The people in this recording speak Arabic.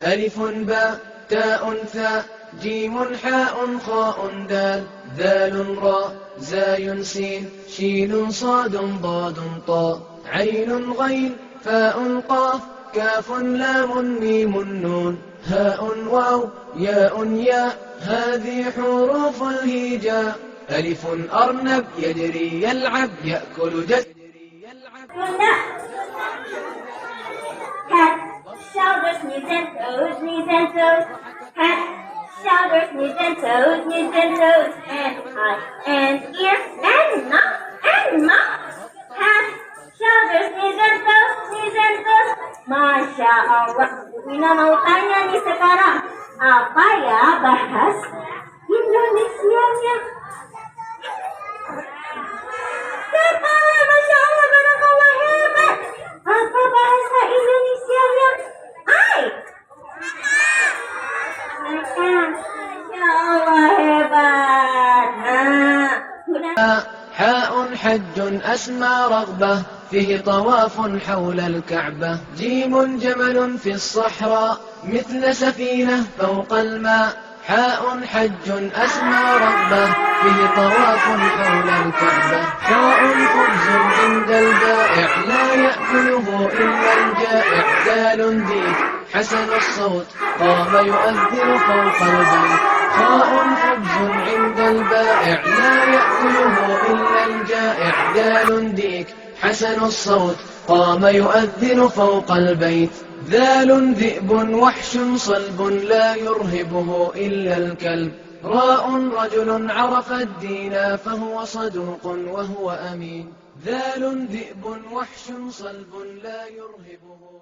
ألف باء تاء ثاء جيم حاء خاء دال ذال راء زاي سين شين صاد ضاد طاء عين غين فاء قاف كاف لام ميم نون هاء واو ياء ياء هذه حروف الهجاء ألف أرنب يجري يلعب يأكل Head, shoulders, knees and toes, knees and toes. Head, shoulders, knees and toes, knees and toes. And eye and ear and nose and mouth. Head, shoulders, knees and toes, knees and toes. Masya Allah. Mina mau tanya nih sekarang, apa ya bahas Indonesianya? Kepala, Masya Allah, barakallah, hebat. Apa bahasa Indonesianya? Ai. Masya Allah, hebat. حاء حج أسمى رغبة فيه طواف حول الكعبة جيم جمل في الصحراء مثل سفينة فوق الماء حاء حج أسمى رغبة فيه طواف حول الكعبة خاء خبز عند البائع لا يأكله إلا الجائع دال ديك حسن الصوت قام يؤذن فوق البيت خاء خبز عند البائع لا يأكله إلا الجائع دال ديك حسن الصوت قام يؤذن فوق البيت ذال ذئب وحش صلب لا يرهبه إلا الكلب راء رجل عرف الدين فهو صدوق وهو أمين ذال ذئب وحش صلب لا يرهبه